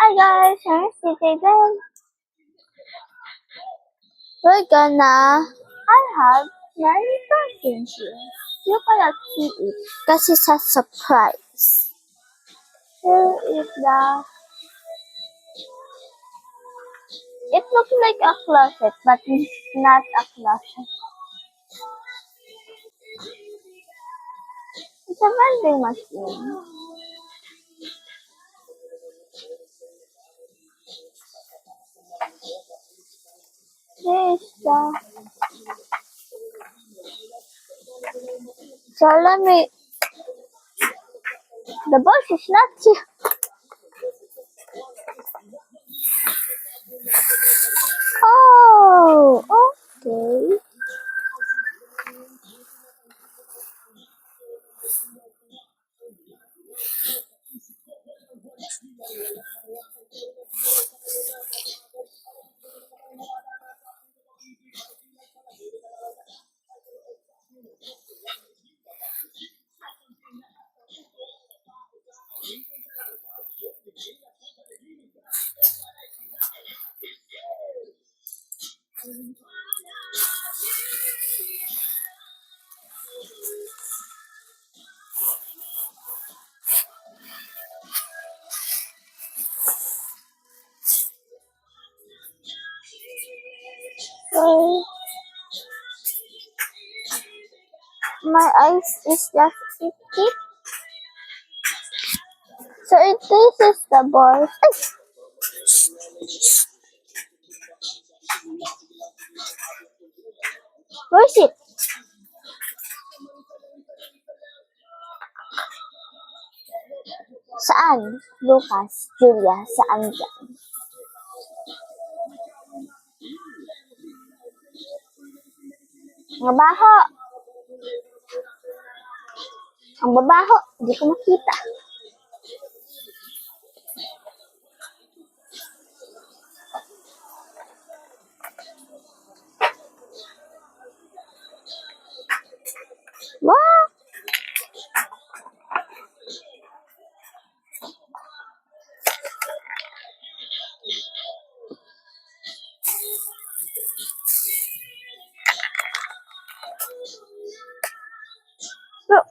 Hi guys, here's DJ Ben. I have many questions here. You cannot see it. Kasi sa surprise. Here is it looks like a closet, but it's not a closet. It's a vending machine. This So let me, the boss is not here. oh, okay. So my eyes is just itchy. So this is the boss. Where's it? Saan? Lucas, Julia, saan dyan? Ang baho. Ang babaho. Hindi ko makita. What? Look.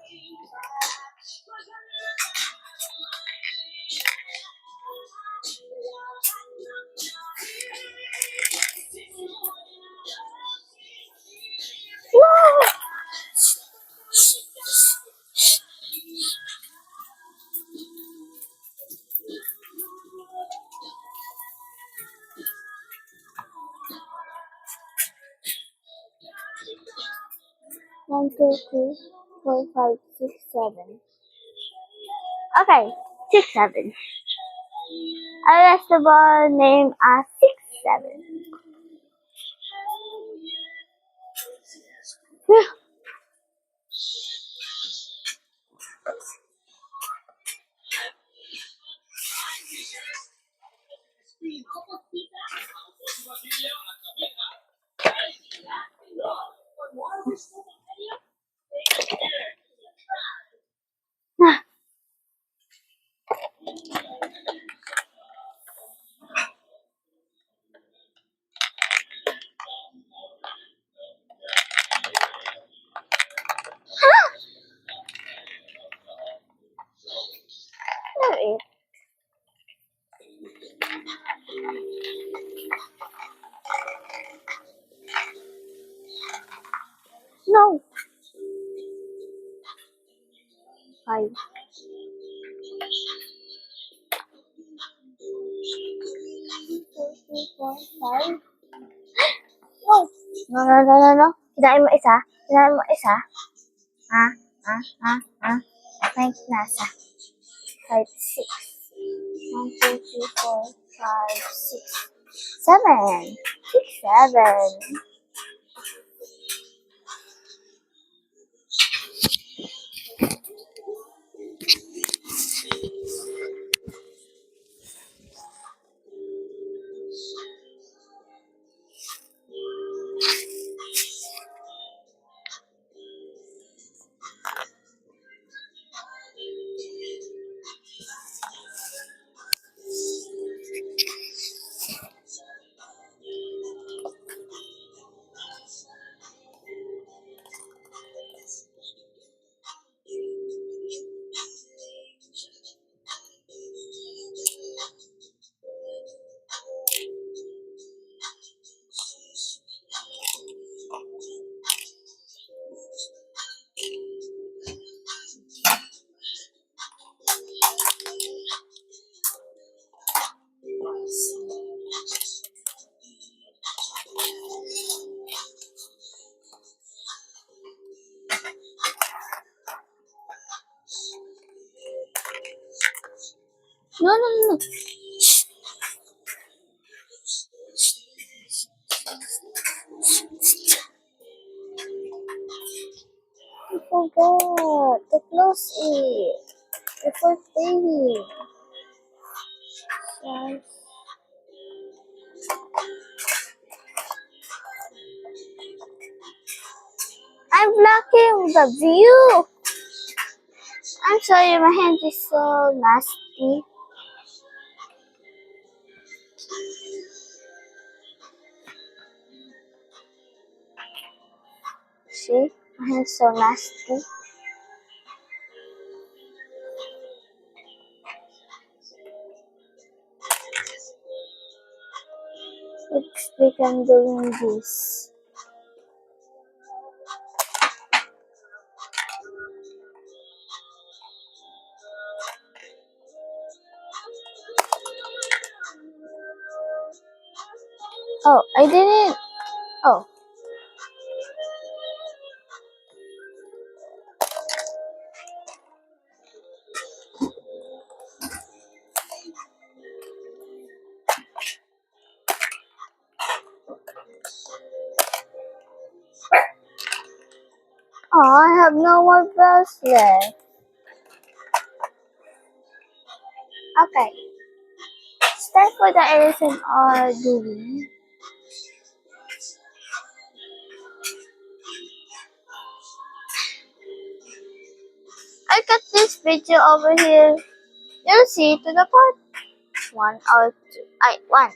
Wow! One, two, three, four, five, six, seven. Okay, 6, 7. A vegetable named as 6, 7. There it. No. 5. 2, 3, 4, 5. No. No. Kinain mo isa? Kinain mo isa? Ha? May nasa. 5, 6. 1, 2, 3, 4, 5, 6, 7. 6, 7. no. I forgot to close it before playing. Yes. I'm blocking the view. I'm sorry, my hand is so nasty. See? My hand's so nasty. Let's begin doing this. Oh, I didn't. Oh. Oh, I have no more bells left. Okay. It's time for the ASMR doing. I got this video over here. You'll see to the part 1 or 2. One.